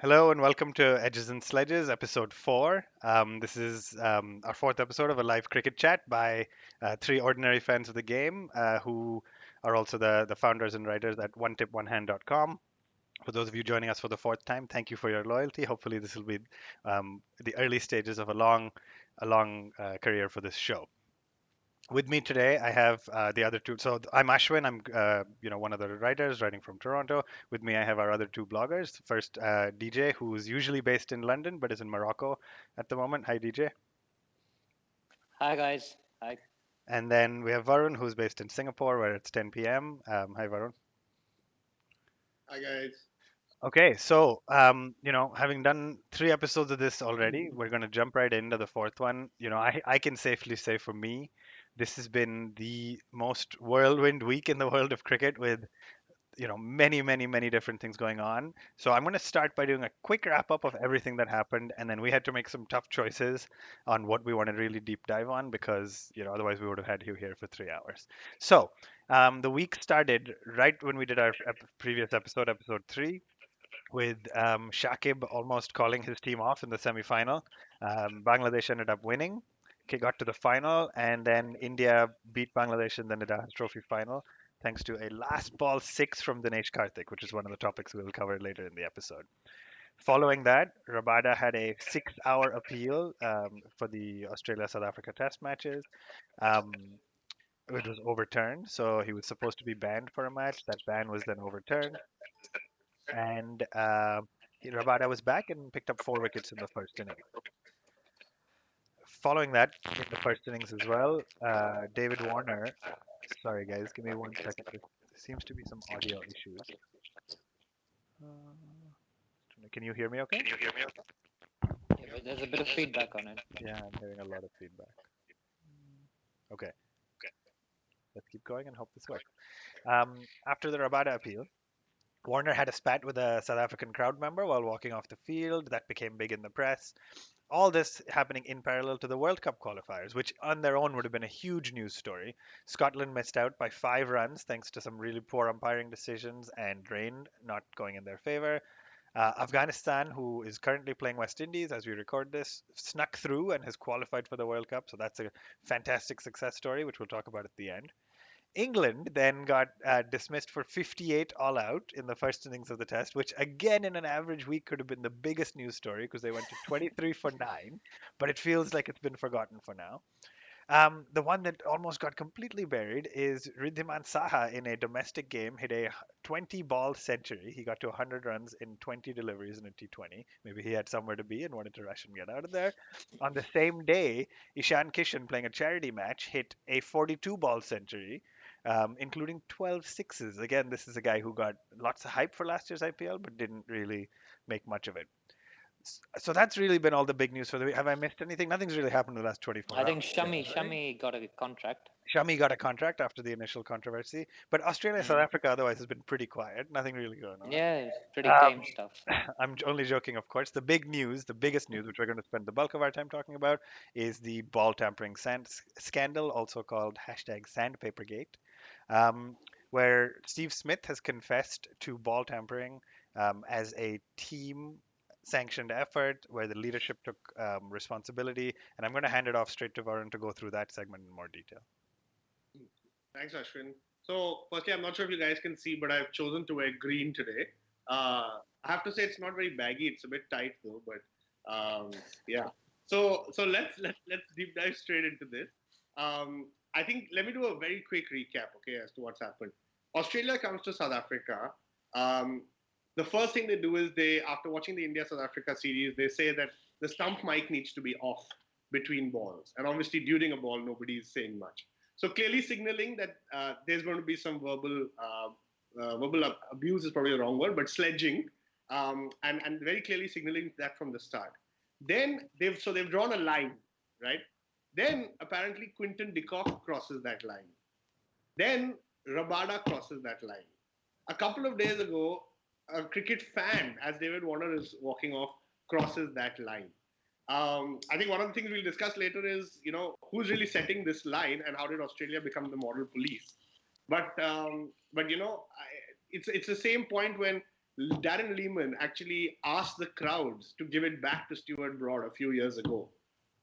Hello and welcome to Edges and Sledges, episode 4. This is our fourth episode of a live cricket chat by three ordinary fans of the game who are also the founders and writers at onetiponehand.com. For those of you joining us for the fourth time, thank you for your loyalty. Hopefully, this will be the early stages of a long career for this show. With me today, I have the other two. So I'm Ashwin. I'm one of the writers writing from Toronto. With me, I have our other two bloggers. First, DJ, who's usually based in London but is in Morocco at the moment. Hi, DJ. Hi guys. Hi. And then we have Varun, who's based in Singapore, where it's 10 p.m. Hi, Varun. Hi guys. Okay, so having done three episodes of this already, we're going to jump right into the fourth one. I can safely say for me, this has been the most whirlwind week in the world of cricket with many, many, many different things going on. So I'm going to start by doing a quick wrap up of everything that happened, and then we had to make some tough choices on what we want to really deep dive on because otherwise we would have had you here for 3 hours. So the week started right when we did our previous episode, episode 3, with Shakib almost calling his team off in the semi-final. Bangladesh ended up winning. Okay, got to the final, and then India beat Bangladesh in the Nidas Trophy final, thanks to a last ball six from Dinesh Karthik, which is one of the topics we'll cover later in the episode. Following that, Rabada had a 6-hour appeal for the Australia-South Africa Test matches. Um, it was overturned, so he was supposed to be banned for a match. That ban was then overturned, and Rabada was back and picked up 4 wickets in the first innings. Following that, in the first innings as well, David Warner. Sorry, guys, give me 1 second. There seems to be some audio issues. Uh, can you hear me okay? Yeah, but there's a bit of feedback on it. Yeah, I'm hearing a lot of feedback. Okay, let's keep going and hope this works. After the Rabada appeal, Warner had a spat with a South African crowd member while walking off the field. That became big in the press. All this happening in parallel to the World Cup qualifiers, which on their own would have been a huge news story. Scotland missed out by 5 runs thanks to some really poor umpiring decisions and rain not going in their favour. Afghanistan, who is currently playing West Indies as we record this, snuck through and has qualified for the World Cup. So that's a fantastic success story, which we'll talk about at the end. England then got dismissed for 58 all out in the first innings of the test, which again in an average week could have been the biggest news story because they went to 23 for 9, but it feels like it's been forgotten for now. The one that almost got completely buried is Ridhiman Saha in a domestic game hit a 20 ball century. He got to 100 runs in 20 deliveries in a T20. Maybe he had somewhere to be and wanted to rush and get out of there. On the same day, Ishan Kishan, playing a charity match, hit a 42 ball century, including 12 sixes. Again, this is a guy who got lots of hype for last year's IPL but didn't really make much of it. So that's really been all the big news for the week. Have I missed anything? Nothing's really happened in the last 24 I think hours. Shami got a contract. Shami got a contract after the initial controversy, but Australia, South Mm. Africa otherwise has been pretty quiet. Nothing really going on. Yeah, it's pretty Um, tame stuff. I'm only joking, of course. The big news, the biggest news, which we're going to spend the bulk of our time talking about, is the ball tampering scandal, also called hashtag Sandpapergate, um, where Steve Smith has confessed to ball tampering as a team sanctioned effort where the leadership took responsibility. And I'm going to hand it off straight to Varun to go through that segment in more detail. Thanks, Ashwin. So, firstly, I'm not sure if you guys can see, but I've chosen to wear green today. I have to say it's not very baggy; it's a bit tight though. But yeah. So let's deep dive straight into this. I think let me do a very quick recap, okay, as to what's happened. Australia comes to South Africa. Um, the first thing they do is they, after watching the India South Africa series, they say that the stump mic needs to be off between balls, and obviously during a ball, nobody is saying much. So clearly signaling that there's going to be some verbal abuse is probably the wrong word, but sledging, and very clearly signaling that from the start. Then they've drawn a line, right? Then apparently Quinton de Kock crosses that line. Then Rabada crosses that line. A couple of days ago, a cricket fan, as David Warner is walking off, crosses that line. I think one of the things we'll discuss later is, who's really setting this line and how did Australia become the model police? But it's the same point when Darren Lehman actually asked the crowds to give it back to Stuart Broad a few years ago,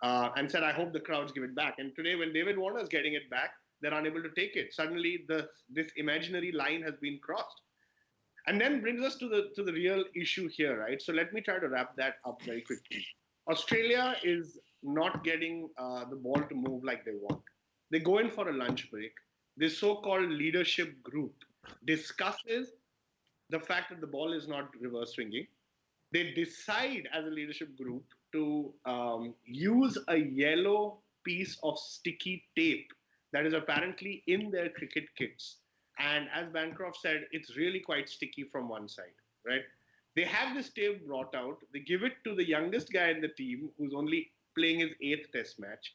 and said, "I hope the crowds give it back." And today, when David Warner's getting it back, they're unable to take it. Suddenly, this imaginary line has been crossed, and then brings us to the real issue here, right? So let me try to wrap that up very quickly. Australia is not getting the ball to move like they want. They go in for a lunch break. This so-called leadership group discusses the fact that the ball is not reverse swinging. They decide as a leadership group to use a yellow piece of sticky tape that is apparently in their cricket kits. And as Bancroft said, it's really quite sticky from one side, right? They have this tape brought out. They give it to the youngest guy in the team who's only playing his eighth test match.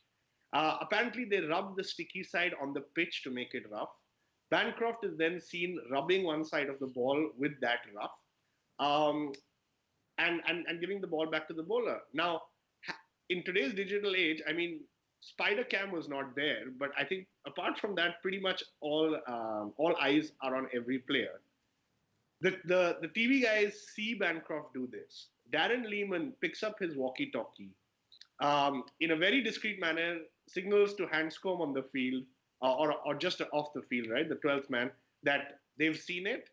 Apparently, they rub the sticky side on the pitch to make it rough. Bancroft is then seen rubbing one side of the ball with that rough. Um, and giving the ball back to the bowler. Now, in today's digital age, I mean, Spider Cam was not there, but I think apart from that, pretty much all eyes are on every player. The TV guys see Bancroft do this. Darren Lehman picks up his walkie-talkie, in a very discreet manner, signals to Hanscom on the field, or just off the field, right, the 12th man, that they've seen it.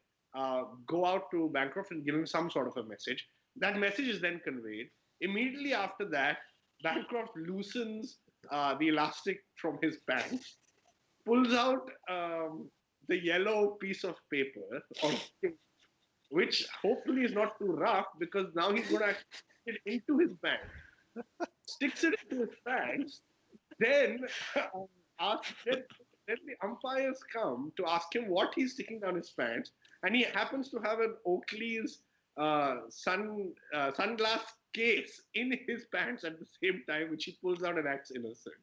Go out to Bancroft and give him some sort of a message. That message is then conveyed. Immediately after that, Bancroft loosens the elastic from his pants, pulls out the yellow piece of paper, which hopefully is not too rough, because now he's going to stick it into his pants, sticks it into his pants, then then the umpires come to ask him what he's sticking down his pants, and he happens to have an Oakley's sunglass case in his pants at the same time, which he pulls out and acts innocent.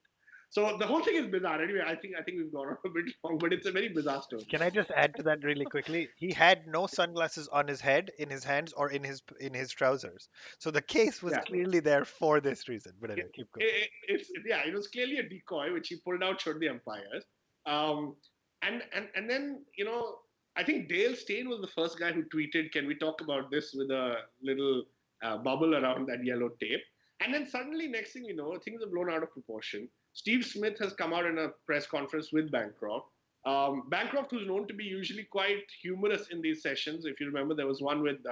So the whole thing is bizarre. Anyway, I think we've gone on a bit long, but it's a very bizarre story. Can I just add to that really quickly? He had no sunglasses on his head, in his hands, or in his trousers. So the case was Yeah. clearly there for this reason. But anyway, keep going. It was clearly a decoy which he pulled out, showed the umpires, and then I think Dale Steyn was the first guy who tweeted, "Can we talk about this?" with a little bubble around that yellow tape. And then suddenly, next thing you know, things are blown out of proportion. Steve Smith has come out in a press conference with Bancroft. Bancroft, who's known to be usually quite humorous in these sessions. If you remember, there was one with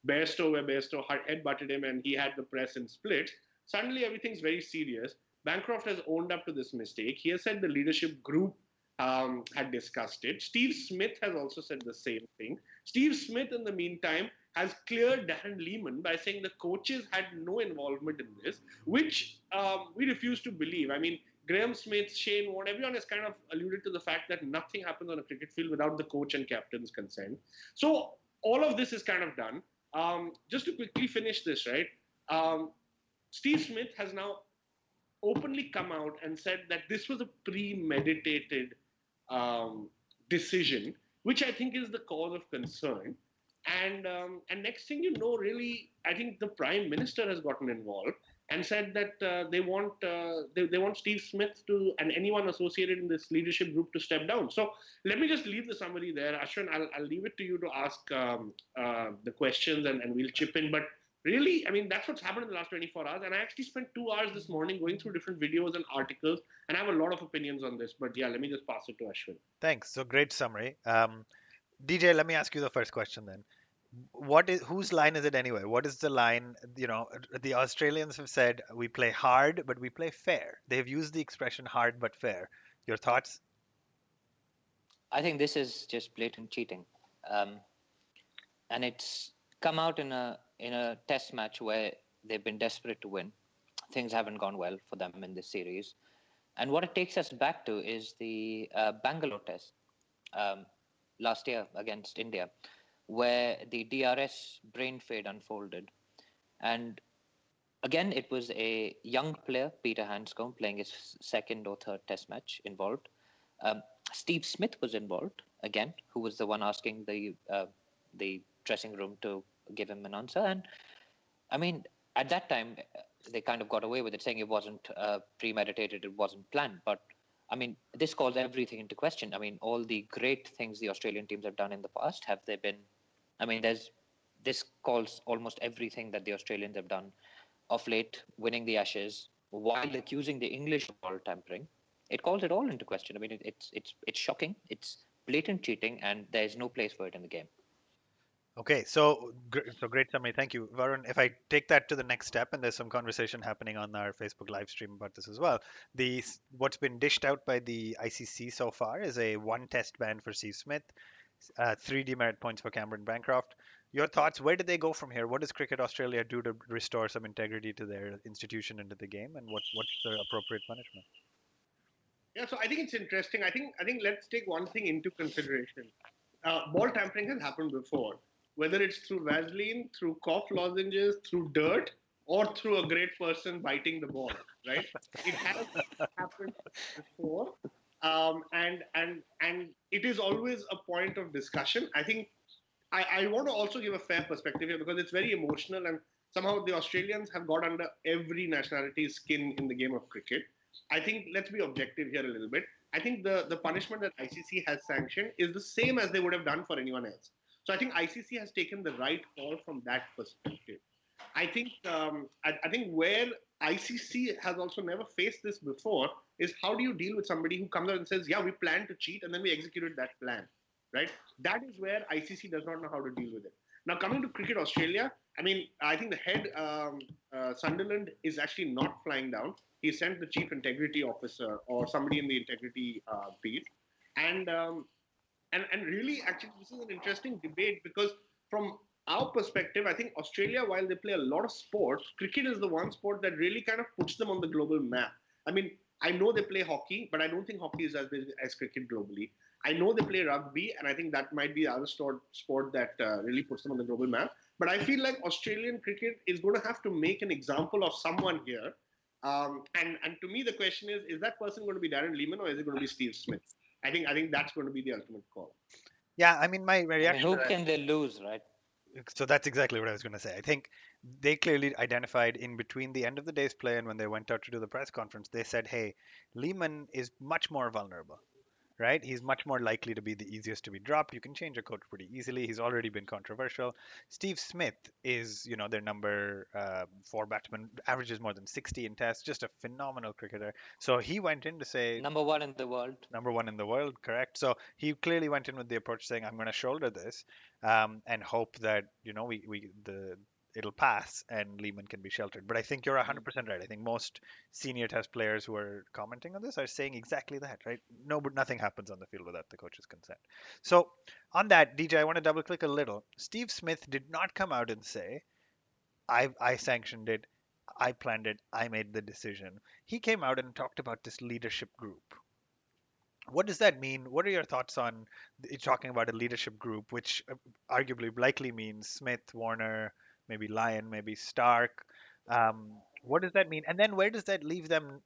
Bairstow where Bairstow head-butted him and he had the press in splits. Suddenly, everything's very serious. Bancroft has owned up to this mistake. He has said the leadership group had discussed it. Steve Smith has also said the same thing. Steve Smith, in the meantime, has cleared Darren Lehman by saying the coaches had no involvement in this, which we refuse to believe. I mean, Graham Smith, Shane Warne, everyone has kind of alluded to the fact that nothing happens on a cricket field without the coach and captain's consent. So all of this is kind of done. Just to quickly finish this, right? Steve Smith has now openly come out and said that this was a premeditated decision, which I think is the cause of concern. And next thing you know, really, I think the Prime Minister has gotten involved and said that they want Steve Smith to, and anyone associated in this leadership group, to step down. So let me just leave the summary there. Ashwin, I'll leave it to you to ask the questions, and we'll chip in. But really, I mean, that's what's happened in the last 24 hours. And I actually spent 2 hours this morning going through different videos and articles, and I have a lot of opinions on this. But yeah, let me just pass it to Ashwin. Thanks. So great summary. DJ, let me ask you the first question then. Whose line is it anyway? What is the line? The Australians have said we play hard, but we play fair. They've used the expression hard but fair. Your thoughts? I think this is just blatant cheating, and it's come out in a test match where they've been desperate to win. Things haven't gone well for them in this series, and what it takes us back to is the Bangalore test last year against India, where the DRS brain fade unfolded. And again, it was a young player, Peter Hanscom, playing his second or third test match involved. Steve Smith was involved, again, who was the one asking the dressing room to give him an answer. And I mean, at that time, they kind of got away with it, saying it wasn't premeditated, it wasn't planned. But I mean, this calls everything into question. I mean, all the great things the Australian teams have done in the past, have they been? I mean, there's this calls almost everything that the Australians have done of late, winning the Ashes, while accusing the English of ball tampering. It calls it all into question. I mean, it's shocking. It's blatant cheating, and there's no place for it in the game. Okay, so great summary. Thank you, Varun. If I take that to the next step, and there's some conversation happening on our Facebook live stream about this as well. What's been dished out by the ICC so far is a one-test ban for Steve Smith, three demerit points for Cameron Bancroft. Your thoughts? Where do they go from here? What does Cricket Australia do to restore some integrity to their institution and to the game, and what's the appropriate punishment? Yeah, so I think it's interesting. I think let's take one thing into consideration. Ball tampering has happened before, whether it's through Vaseline, through cough lozenges, through dirt, or through a great person biting the ball. Right? It has happened before, and it is always a point of discussion. I think I want to also give a fair perspective here because it's very emotional and somehow the Australians have got under every nationality's skin in the game of cricket. I think let's be objective here a little bit. I think the punishment that ICC has sanctioned is the same as they would have done for anyone else. So I think ICC has taken the right call from that perspective. I think where ICC has also never faced this before is how do you deal with somebody who comes out and says, "Yeah, we plan to cheat," and then we executed that plan, right? That is where ICC does not know how to deal with it. Now, coming to Cricket Australia, I mean, I think the head Sunderland is actually not flying down. He sent the chief integrity officer or somebody in the integrity beat, and and really, actually, this is an interesting debate because from our perspective, I think Australia, while they play a lot of sports, cricket is the one sport that really kind of puts them on the global map. I mean, I know they play hockey, but I don't think hockey is as big as cricket globally. I know they play rugby, and I think that might be the other sport that really puts them on the global map. But I feel like Australian cricket is going to have to make an example of someone here. And to me, the question is that person going to be Darren Lehman or is it going to be Steve Smith? I think that's going to be the ultimate call. Yeah, I mean, my I mean, reaction who to that. can they lose, right? So that's exactly what I was going to say. I think they clearly identified in between the end of the day's play and when they went out to do the press conference, they said, hey, Lehman is much more vulnerable, right? He's much more likely to be the easiest to be dropped. You can change a coach pretty easily. He's already been controversial. Steve Smith is, their number four batsman, averages more than 60 in tests, just a phenomenal cricketer. So he went in to say, Number one in the world. number one in the world, correct? So he clearly went in with the approach saying, "I'm going to shoulder this, and hope that it'll pass and Lehman can be sheltered." But I think you're Mm. 100% right. I think most senior Test players who are commenting on this are saying exactly that, right? No, but nothing happens on the field without the coach's consent. So on that, DJ, I want to double click a little. Steve Smith did not come out and say, I sanctioned it. I planned it. I made the decision. He came out and talked about this leadership group. What does that mean? What are your thoughts on talking about a leadership group, which arguably likely means Smith, Warner, maybe Lyon, maybe Stark? What does that mean? And then where does that leave them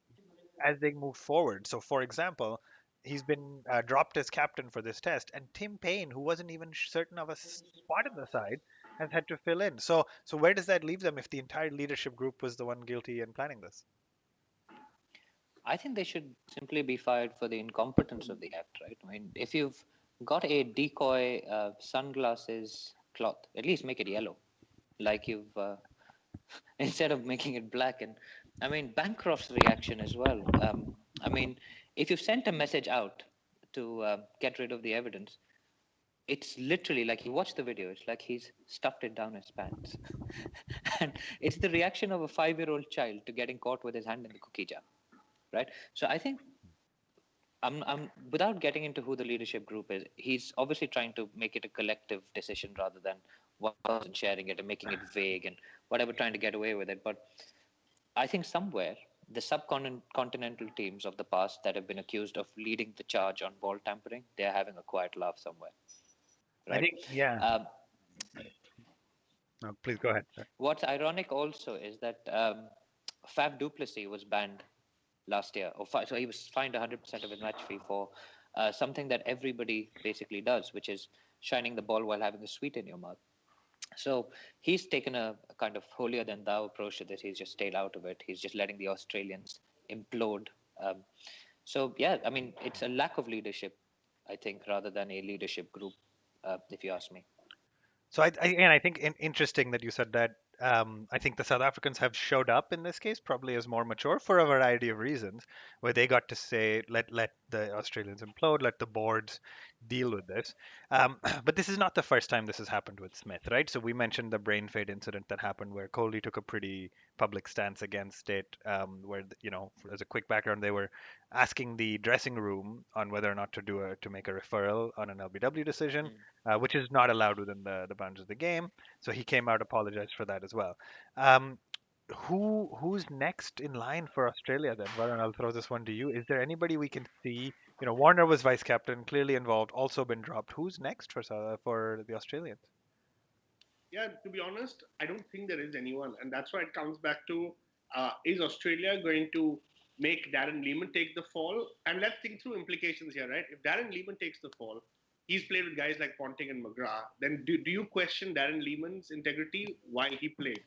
as they move forward? So, for example, he's been dropped as captain for this test, and Tim Payne, who wasn't even certain of a spot in the side, has had to fill in. So where does that leave them if the entire leadership group was the one guilty in planning this? I think they should simply be fired for the incompetence of the act, right? I mean, if you've got a decoy sunglasses cloth, at least make it yellow, like you've instead of making it black. And I mean, Bancroft's reaction as well. I mean, if you've sent a message out to get rid of the evidence, it's literally like you watch the video, it's like he's stuffed it down his pants. And it's the reaction of a 5-year-old child to getting caught with his hand in the cookie jar, right? So I think I'm without getting into who the leadership group is, he's obviously trying to make it a collective decision rather than one person sharing it and making it vague and whatever, trying to get away with it. But I think somewhere the subcontinental teams of the past that have been accused of leading the charge on ball tampering, they're having a quiet laugh somewhere, I right? think, yeah. Um, No, please go ahead. Sir. what's ironic also is that Fab Duplessis was banned last year, so he was fined 100% of his match fee for something that everybody basically does, which is shining the ball while having a sweet in your mouth. So he's taken a kind of holier than thou approach to this. He's just stayed out of it. He's just letting the Australians implode. So yeah, I mean, it's a lack of leadership, I think, rather than a leadership group, if you ask me. So I think interesting that you said that. I think the South Africans have showed up in this case probably as more mature for a variety of reasons, where they got to say, let the Australians implode, let the boards deal with this. But this is not the first time this has happened with Smith, right? So we mentioned the brain fade incident that happened where Kohli took a pretty public stance against it, where as a quick background, they were asking the dressing room on whether or not to make a referral on an LBW decision, Mm. which is not allowed within the bounds of the game. So he came out, apologized for that as well. Um, who's next in line for Australia then? Varun, I'll throw this one to you. Is there anybody we can see? Warner was vice captain, clearly involved, also been dropped. Who's next for the Australians? Yeah, to be honest, I don't think there is anyone, and that's why it comes back to is Australia going to make Darren Lehman take the fall? And let's think through implications here, right? If Darren Lehman takes the fall, he's played with guys like Ponting and McGrath. Then do you question Darren Lehman's integrity while he played?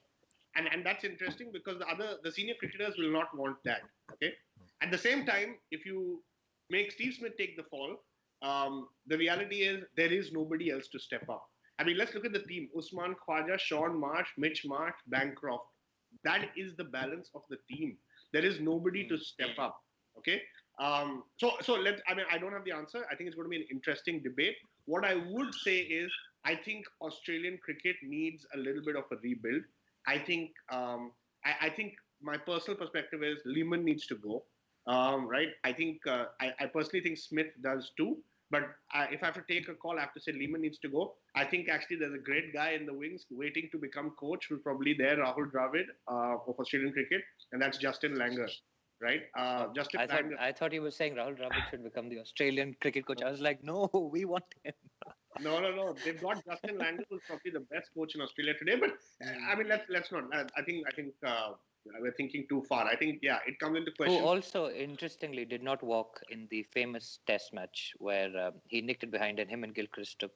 And that's interesting because the senior cricketers will not want that. Okay. At the same time, if you make Steve Smith take the fall, the reality is there is nobody else to step up. I mean, let's look at the team: Usman Khwaja, Sean Marsh, Mitch Marsh, Bancroft. That is the balance of the team. There is nobody to step up. Okay. So let I mean I don't have the answer. I think it's going to be an interesting debate. What I would say is I think Australian cricket needs a little bit of a rebuild. I think I think my personal perspective is Lehman needs to go. Right? I think I personally think Smith does too. But if I have to take a call, I have to say Lehman needs to go. I think actually there's a great guy in the wings waiting to become coach who's probably there, Rahul Dravid of Australian cricket, and that's Justin Langer, right? Justin Langer. I thought you were saying Rahul Dravid should become the Australian cricket coach. I was like, no, we want him. No. They've got Justin Langer, who's probably the best coach in Australia today. But I mean, let's not. I think we're thinking too far. I think it comes into Who question. also, interestingly, did not walk in the famous Test match where he nicked it behind and him and Gilchrist took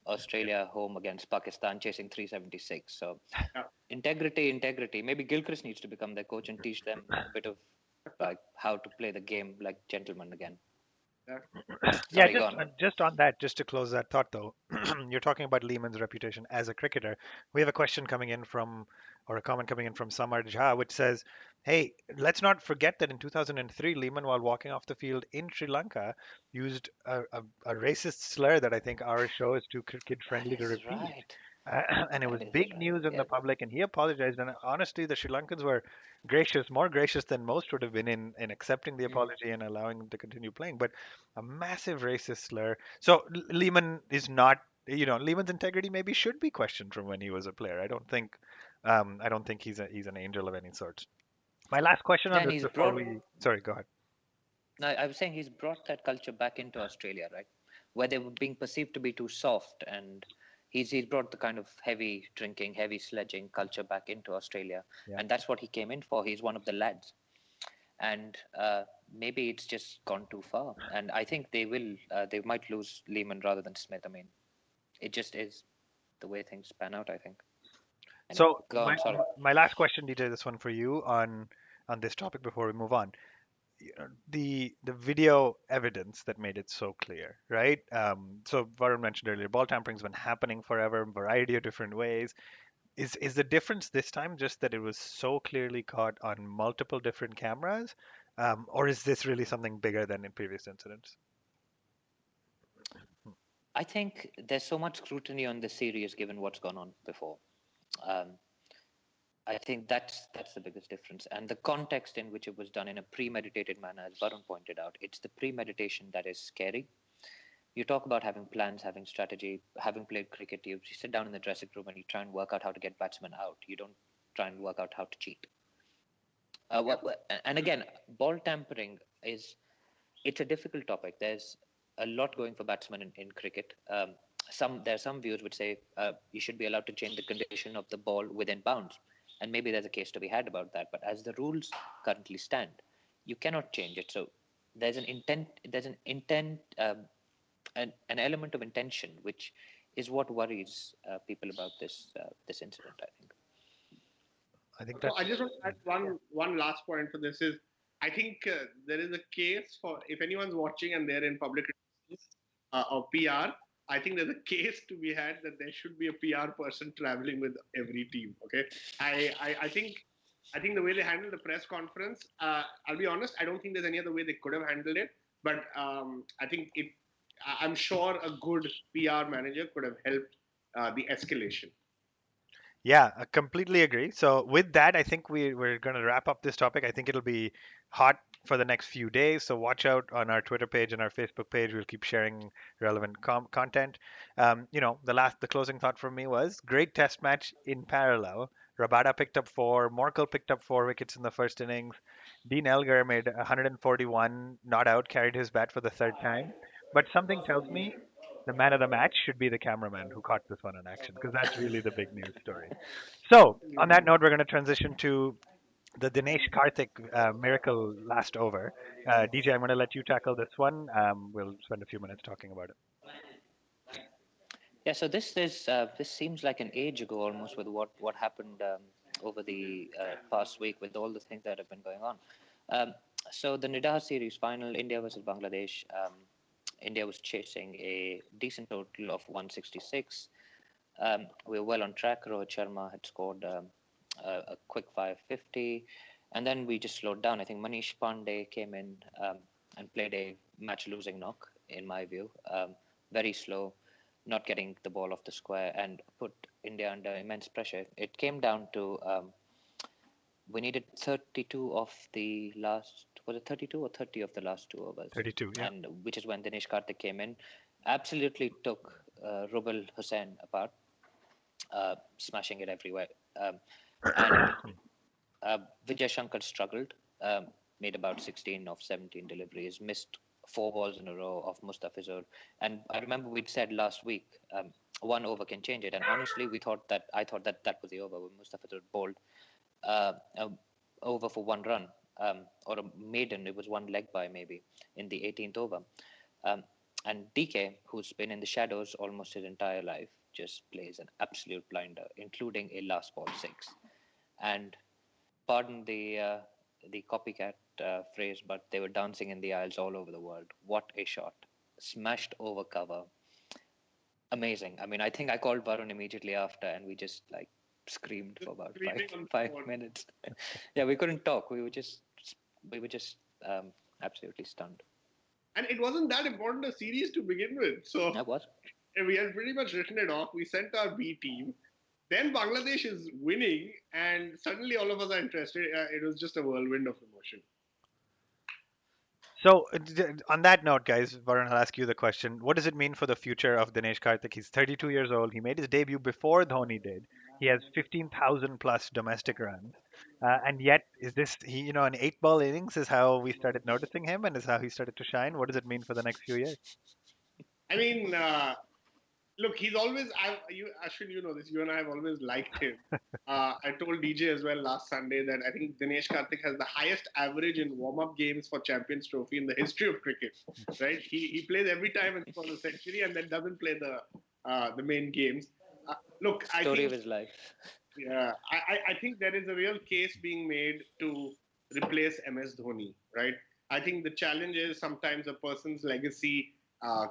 Australia home against Pakistan, chasing 376. So Yeah. integrity. Maybe Gilchrist needs to become their coach and teach them a bit of like how to play the game like gentlemen again. Yeah. Yeah, Sorry, go on. just on that, just to close that thought though, you're talking about Lehman's reputation as a cricketer. We have a question coming in or a comment coming in from Samar Jha, which says, "Hey, let's not forget that in 2003, Lehman, while walking off the field in Sri Lanka, used a racist slur that I think our show is too kid That friendly to is repeat." right. And it was That is big right. news in the Yeah. public, and he apologized. And honestly, the Sri Lankans were gracious, more gracious than most would have been in accepting the Mm. apology and allowing him to continue playing. But a massive racist slur. So Lehman is not, Lehman's integrity maybe should be questioned from when he was a player. I don't think he's an angel of any sort. My last question Yeah, on and this he's before brought. we, sorry, go ahead. No, I was saying he's brought that culture back into Australia, right? Where they were being perceived to be too soft, and he's brought the kind of heavy drinking, heavy sledging culture back into Australia, Yeah. and that's what he came in for. He's one of the lads, and maybe it's just gone too far, and I think they might lose Lehman rather than Smith. I mean, it just is the way things pan out. I think. Anyway, So go on. Sorry. my last question, DJ, this one for you on this topic before we move on. The video evidence that made it so clear, right? So Varun mentioned earlier, ball tampering's been happening forever, in a variety of different ways. Is the difference this time just that it was so clearly caught on multiple different cameras, or is this really something bigger than in previous incidents? I think there's so much scrutiny on this series given what's gone on before. Um, I think that's the biggest difference, and the context in which it was done in a premeditated manner, as Varun pointed out, it's the premeditation that is scary. You talk about having plans, having strategy, having played cricket. You sit down in the dressing room and you try and work out how to get batsmen out. You don't try and work out how to cheat. And again, ball tampering it's a difficult topic. There's a lot going for batsmen in cricket. There are some views which say you should be allowed to change the condition of the ball within bounds, and maybe there's a case to be had about that. But as the rules currently stand, you cannot change it. So there's an intent. There's an intent, an element of intention, which is what worries people about this incident. I think. I think So that's I just want to add one last point for this is I think there is a case for if anyone's watching and they're in public relations or PR. I think there's a case to be had that there should be a PR person traveling with every team. Okay, I think the way they handled the press conference, I'll be honest, I don't think there's any other way they could have handled it. But I think I'm sure a good PR manager could have helped the escalation. Yeah, I completely agree. So with that, I think we're going to wrap up this topic. I think it'll be hot for the next few days. So watch out on our Twitter page and our Facebook page. We'll keep sharing relevant content. The closing thought from me was great test match in parallel. Rabada picked up four. Morkel picked up 4 wickets in the first innings. Dean Elgar made 141, not out, carried his bat for the third time. But something tells me the man of the match should be the cameraman who caught this one in action because that's really the big news story. So, on that note, we're going to transition to the Dinesh Karthik miracle last over. DJ, I'm going to let you tackle this one. We'll spend a few minutes talking about it. Yeah, so this seems like an age ago almost with what happened over the past week with all the things that have been going on. Um, so the Nidahar series final, India versus Bangladesh. India was chasing a decent total of 166. We were well on track. Rohit Sharma had scored a quick 550, and then we just slowed down. I think Manish Pandey came in and played a match-losing knock, in my view. Very slow, not getting the ball off the square, and put India under immense pressure. It came down to we needed 32 of the last, was it 32 or 30 of the last 2 overs? 32, yeah. And which is when Dinesh Karthik came in, absolutely took Rubal Hussain apart, smashing it everywhere. And Vijay Shankar struggled, made about 16 of 17 deliveries, missed 4 balls in a row of Mustafizur. And I remember we'd said last week, one over can change it. And honestly, I thought that was the over when Mustafizur bowled over for 1 run, or a maiden. It was one leg by maybe in the 18th over. Um, and DK, who's been in the shadows almost his entire life, just plays an absolute blinder, including a last ball six. And pardon the copycat phrase, but they were dancing in the aisles all over the world. What a shot! Smashed over cover. Amazing. I mean, I think I called Varun immediately after, and we just like screamed for about five Screaming on the five phone. minutes. Yeah, we couldn't talk. We were just absolutely stunned. And it wasn't that important a series to begin with. So That was. we had pretty much written it off. We sent our B team. Then Bangladesh is winning, and suddenly all of us are interested. It was just a whirlwind of emotion. So, on that note, guys, Varun, I'll ask you the question. What does it mean for the future of Dinesh Karthik? He's 32 years old. He made his debut before Dhoni did. He has 15,000 plus domestic runs. And yet, is this, an 8 ball innings is how we started noticing him and is how he started to shine? What does it mean for the next few years? I mean, look, he's always. Ashwin, you know this. You and I have always liked him. I told DJ as well last Sunday that I think Dinesh Karthik has the highest average in warm-up games for Champions Trophy in the history of cricket. Right? He plays every time and scores a century, and then doesn't play the main games. Look, I Story think of his life. yeah, I think there is a real case being made to replace MS Dhoni, right? I think the challenge is sometimes a person's legacy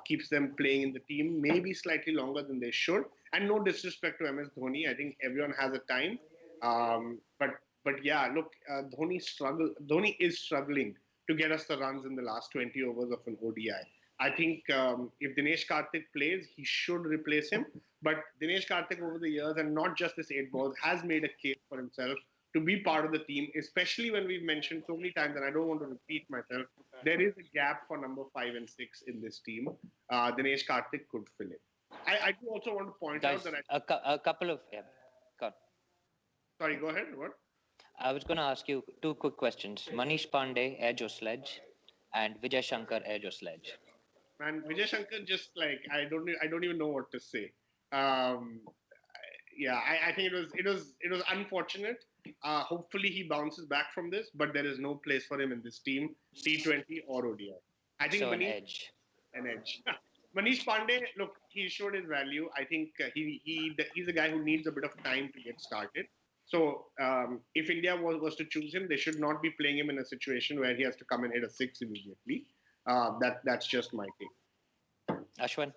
keeps them playing in the team maybe slightly longer than they should. And no disrespect to MS Dhoni, I think everyone has a time. But yeah, look, Dhoni is struggling to get us the runs in the last 20 overs of an ODI. I think if Dinesh Karthik plays, he should replace him. But Dinesh Karthik over the years, and not just this 8 balls, has made a case for himself to be part of the team, especially when we've mentioned so many times, and I don't want to repeat myself, there is a gap for number 5 and 6 in this team. Dinesh Karthik could fill it. I do also want to point out Guys, that a couple of yeah. God. sorry, go ahead. What? I was going to ask you two quick questions. Manish Pandey, edge or sledge, and Vijay Shankar, edge or sledge. Man, Vijay Shankar just like I don't even know what to say. Um, yeah, I think it was unfortunate. Hopefully he bounces back from this, but there is no place for him in this team, T20 or ODI. I think So an Manish edge. an edge. Manish Pandey, look, he showed his value. I think he's a guy who needs a bit of time to get started. So if India was to choose him, they should not be playing him in a situation where he has to come and hit a six immediately. That's just my take. Ashwin?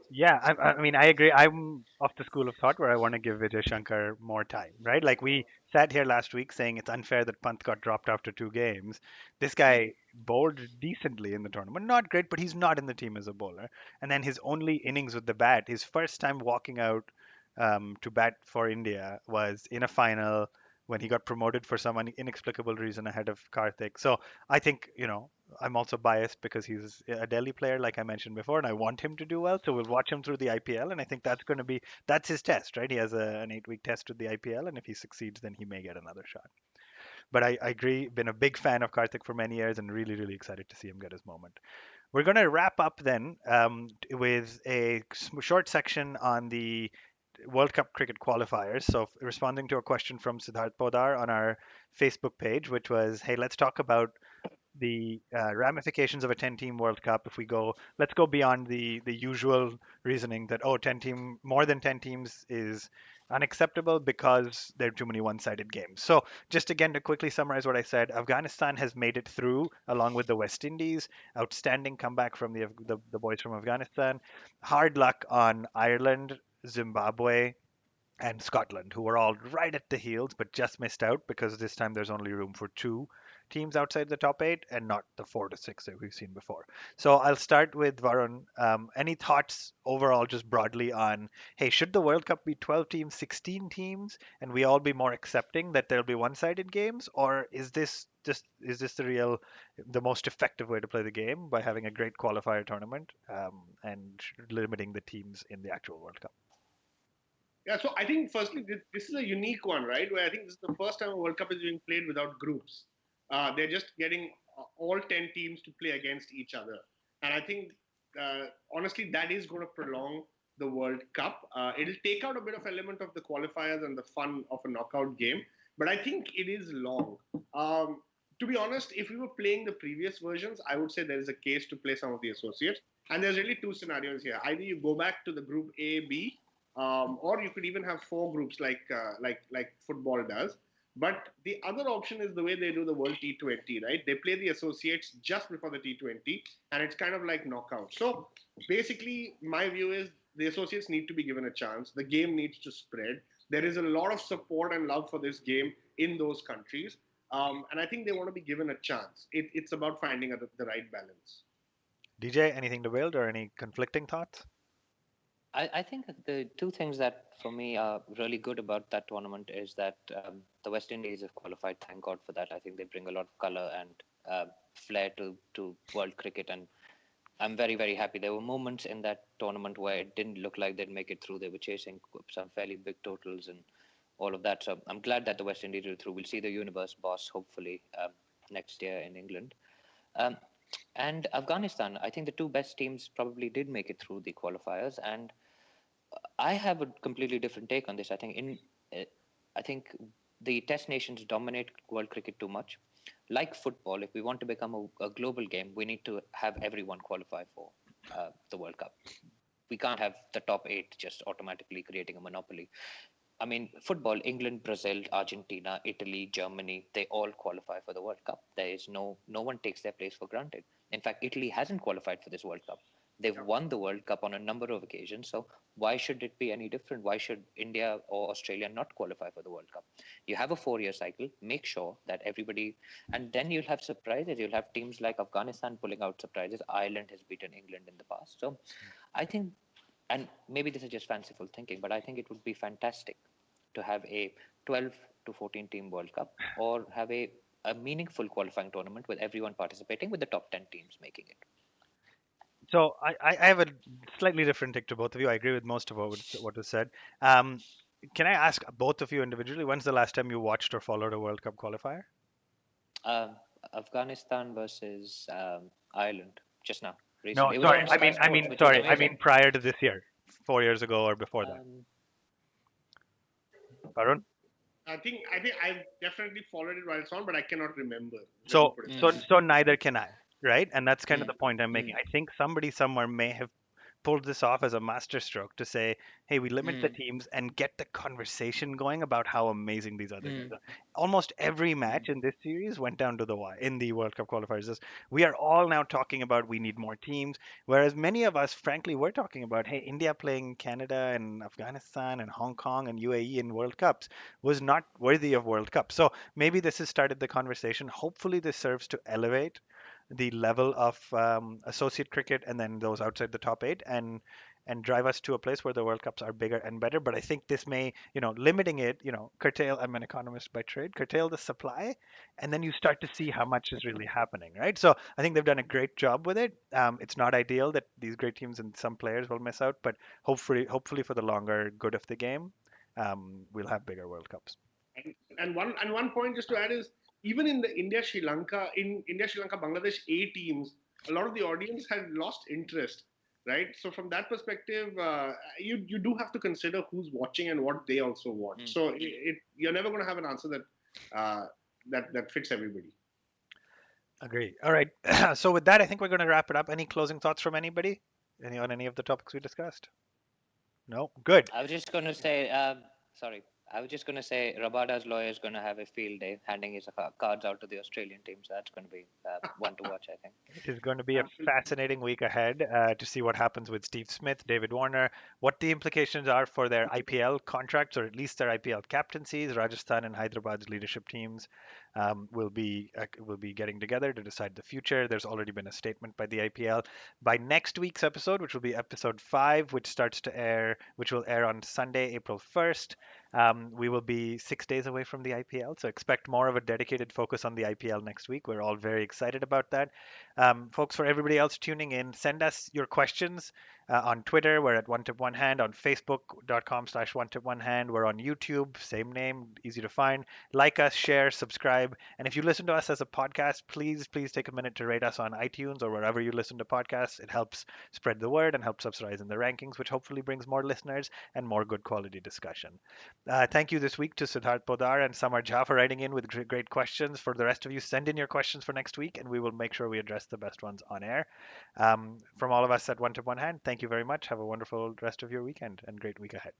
Yeah, I mean, I agree. I'm of the school of thought where I want to give Vijay Shankar more time, right? Like we sat here last week saying it's unfair that Pant got dropped after 2 games. This guy bowled decently in the tournament. Not great, but he's not in the team as a bowler. And then his only innings with the bat, his first time walking out to bat for India was in a final when he got promoted for some inexplicable reason ahead of Karthik. So I think, I'm also biased because he's a Delhi player, like I mentioned before, and I want him to do well. So we'll watch him through the IPL, and I think that's his test, right? He has an 8 week test with the IPL, and if he succeeds, then he may get another shot. But I agree, been a big fan of Karthik for many years, and really, really excited to see him get his moment. We're going to wrap up then with a short section on the World Cup cricket qualifiers. So, responding to a question from Siddharth Podar on our Facebook page, which was, hey, let's talk about the ramifications of a 10 team World Cup. If we go, let's go beyond the usual reasoning that, oh, 10 team, more than 10 teams is unacceptable because there are too many one sided games. So, just again to quickly summarize what I said, Afghanistan has made it through along with the West Indies. Outstanding comeback from the boys from Afghanistan. Hard luck on Ireland, Zimbabwe, and Scotland, who were all right at the heels but just missed out because this time there's only room for two teams outside the top eight and not the 4 to 6 that we've seen before. So I'll start with Varun. Any thoughts overall, just broadly, on hey, should the World Cup be 12 teams, 16 teams, and we all be more accepting that there'll be one-sided games, or is this the most effective way to play the game by having a great qualifier tournament and limiting the teams in the actual World Cup? Yeah, so I think firstly, this is a unique one, right? Where I think this is the first time a World Cup is being played without groups. They're just getting all 10 teams to play against each other. And I think, honestly, that is going to prolong the World Cup. It'll take out a bit of element of the qualifiers and the fun of a knockout game. But I think it is long. To be honest, if we were playing the previous versions, I would say there is a case to play some of the associates. And there's really two scenarios here. Either you go back to the group A, B, or you could even have four groups like football does. But the other option is the way they do the World T20, right? They play the associates just before the T20, and it's kind of like knockout. So basically, my view is the associates need to be given a chance. The game needs to spread. There is a lot of support and love for this game in those countries, and I think they want to be given a chance. It's about finding the right balance. DJ, anything to build or any conflicting thoughts? I think that the two things that for me are really good about that tournament is that the West Indies have qualified. Thank God for that. I think they bring a lot of color and flair to world cricket, and I'm very very happy. There were moments in that tournament where it didn't look like they'd make it through. They were chasing some fairly big totals and all of that. So I'm glad that the West Indies are through. We'll see the universe boss hopefully next year in England. Um, and Afghanistan, I think the two best teams probably did make it through the qualifiers, and I have a completely different take on this. I think the Test nations dominate world cricket too much. Like football, if we want to become a global game, we need to have everyone qualify for the World Cup. We can't have the top eight just automatically creating a monopoly. I mean, football, England, Brazil, Argentina, Italy, Germany, they all qualify for the World Cup. There is no one takes their place for granted. In fact, Italy hasn't qualified for this World Cup. They've won the World Cup on a number of occasions. So why should it be any different? Why should India or Australia not qualify for the World Cup? You have a 4 year cycle. Make sure that everybody, and then you'll have surprises. You'll have teams like Afghanistan pulling out surprises. Ireland has beaten England in the past. So I think, and maybe this is just fanciful thinking, but I think it would be fantastic to have a 12 to 14 team World Cup, or have a meaningful qualifying tournament with everyone participating, with the top 10 teams making it. So I have a slightly different take to both of you. I agree with most of what was said. Um, can I ask both of you individually, when's the last time you watched or followed a World Cup qualifier? Um, Afghanistan versus Ireland just now, No, recently. It was sorry. on I Sky mean, I Sports, mean, which was sorry. I mean amazing. prior to this year, 4 years ago or before that. Um, Varun? I think I've definitely followed it while it's on, but I cannot remember. Let me So, put it so, that mm, way. so neither can I, right? And that's kind of mm, the point I'm making. mm, I think somebody somewhere may have pulled this off as a masterstroke to say, hey, we limit the Mm, teams and get the conversation going about how amazing these other guys mm, are. Almost every mm, match in this series went down to the wire in the World Cup qualifiers. We are all now talking about we need more teams, whereas many of us, frankly, were talking about, hey, India playing Canada and Afghanistan and Hong Kong and UAE in World Cups was not worthy of World Cup. So maybe this has started the conversation. Hopefully, this serves to elevate the level of associate cricket and then those outside the top eight and drive us to a place where the World Cups are bigger and better. But I think this may, limiting it, curtail. I'm an economist by trade. Curtail the supply, and then you start to see how much is really happening, right? So I think they've done a great job with it. It's not ideal that these great teams and some players will miss out, but hopefully for the longer good of the game, we'll have bigger World Cups. And one point just to add is even in the India Sri Lanka Bangladesh A teams, a lot of the audience had lost interest, right? So from that perspective, you do have to consider who's watching and what they also want. mm. So you're never going to have an answer uh, that fits everybody. Agree. All right. So with that, I think we're going to wrap it up. Any closing thoughts from anybody? On any of the topics we discussed? No. Good. I was just going to say, sorry, I was just going to say Rabada's lawyer is going to have a field day handing his cards out to the Australian team. So that's going to be one to watch, I think. It is going to be a Absolutely. fascinating week ahead to see what happens with Steve Smith, David Warner, what the implications are for their IPL contracts or at least their IPL captaincies. Rajasthan and Hyderabad's leadership teams will be getting together to decide the future. There's already been a statement by the IPL. By next week's episode, which will be episode 5, which will air on Sunday, April 1st. We will be 6 days away from the IPL, so expect more of a dedicated focus on the IPL next week. We're all very excited about that. Folks, for everybody else tuning in, send us your questions on Twitter. We're at One Tip One Hand. On Facebook.com/slash One Tip One Hand. We're on YouTube, same name, easy to find. Like us, share, subscribe. And if you listen to us as a podcast, please take a minute to rate us on iTunes or wherever you listen to podcasts. It helps spread the word and helps us rise in the rankings, which hopefully brings more listeners and more good quality discussion. Thank you this week to Siddharth Podar and Samar Jha for writing in with great questions. For the rest of you, send in your questions for next week, and we will make sure we address the best ones on air. From all of us at One Tip One Hand, thank you very much. Have a wonderful rest of your weekend and great week ahead.